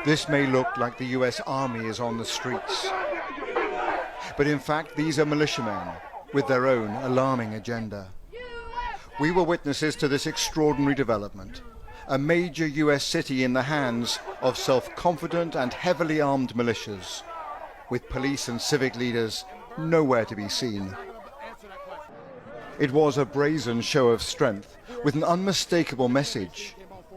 This may look like the US Army is on the streets, but in fact these are militiamen with their own alarming agenda. We were witnesses to this extraordinary development, a major US city in the hands of self-confident and heavily armed militias, with police and civic leaders nowhere to be seen. It was a brazen show of strength with an unmistakable message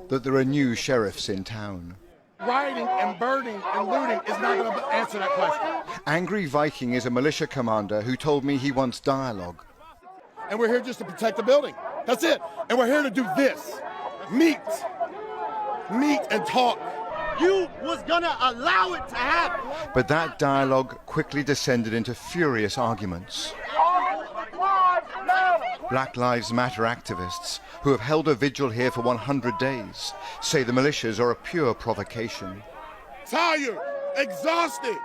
that there are new sheriffs in town. Rioting and burning and looting is not going to answer that question. Angry Viking is a militia commander who told me he wants dialogue. And we're here just to protect the building. That's it. And we're here to do this. Meet and talk. You was gonna allow it to happen. But that dialogue quickly descended into furious arguments. Black Lives Matter activists, who have held a vigil here for 100 days, say the militias are a pure provocation. Tired, exhausted,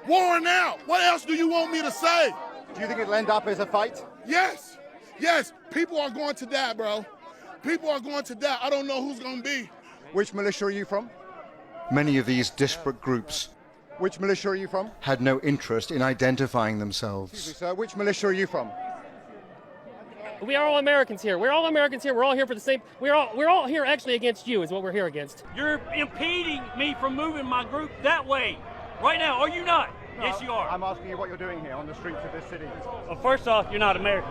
worn out. What else do you want me to say? Do you think it'll end up as a fight? Yes, people are going to die, bro. People are going to die. I don't know who's going to be. Which militia are you from? Many of these disparate groups Which militia are you from? had no interest in identifying Excuse me, themselves. sir. Which militia are you from? We are all Americans here. We're all Americans here. We're all here for the same. We're all here actually against you is what we're here against. You're impeding me from moving my group that way right now, are you not? Yes, you are. I'm asking you what you're doing here on the streets of this city. Well, first off, you're not American.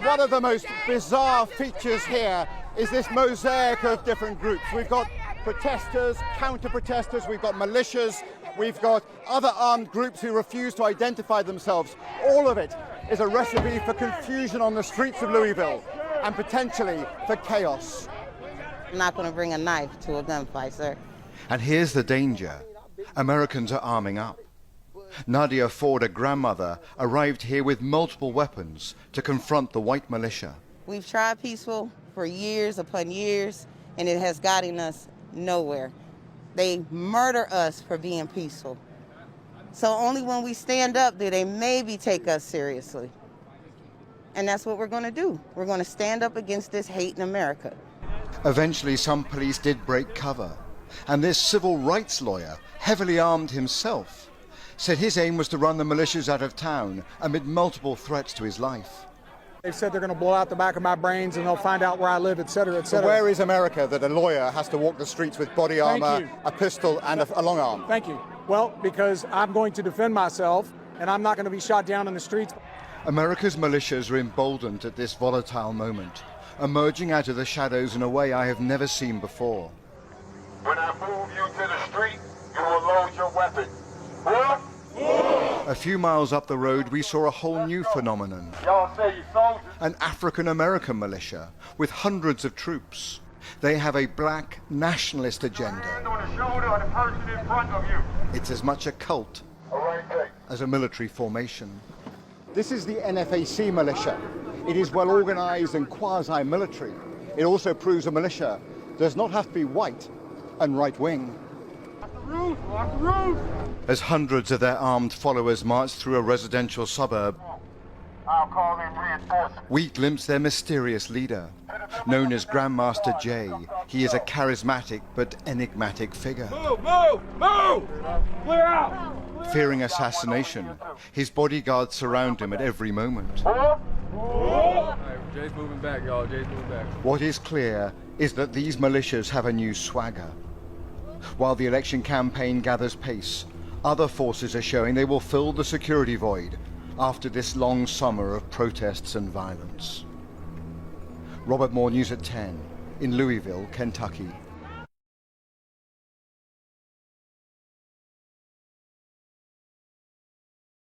One of the most bizarre features here is this mosaic of different groups. We've got protesters, counter-protesters, we've got militias, we've got other armed groups who refuse to identify themselves. All of it is a recipe for confusion on the streets of Louisville and potentially for chaos. I'm not going to bring a knife to a gunfight, sir. And here's the danger. Americans are arming up. Nadia Ford, a grandmother, arrived here with multiple weapons to confront the white militia. We've tried peaceful for years upon years, and it has gotten us nowhere. They murder us for being peaceful. So only when we stand up do they maybe take us seriously. And that's what we're going to do. We're going to stand up against this hate in America. Eventually, some police did break cover, and this civil rights lawyer, heavily armed himself, said his aim was to run the militias out of town amid multiple threats to his life. They've said they're going to blow out the back of my brains and they'll find out where I live, et cetera, et So cetera. where is America that a lawyer has to walk the streets with body armor, you. a pistol, and a long arm? Thank you. Well, because I'm going to defend myself and I'm not going to be shot down in the streets. America's militias are emboldened at this volatile moment, emerging out of the shadows in a way I have never seen before. When I move you to the street, you will load your weapon. A few miles up the road, we saw a whole new phenomenon. Y'all say you soldiers. An African-American militia with hundreds of troops. They have a black nationalist agenda. Hand on the shoulder of the person in front of you. It's as much a cult All right, take. as a military formation. This is the NFAC militia. It is well organized and quasi-military. It also proves a militia does not have to be white and right-wing. Lock the roof. As hundreds of their armed followers march through a residential suburb, I'll call in reinforcements. we glimpse their mysterious leader. Known as Grandmaster Jay, he is a charismatic but enigmatic figure. Move! Clear out! Fearing assassination, his bodyguards surround him at every moment. Jay's moving back, y'all. Jay's moving back. What is clear is that these militias have a new swagger. While the election campaign gathers pace, other forces are showing they will fill the security void after this long summer of protests and violence. Robert Moore, News at 10, in Louisville, Kentucky.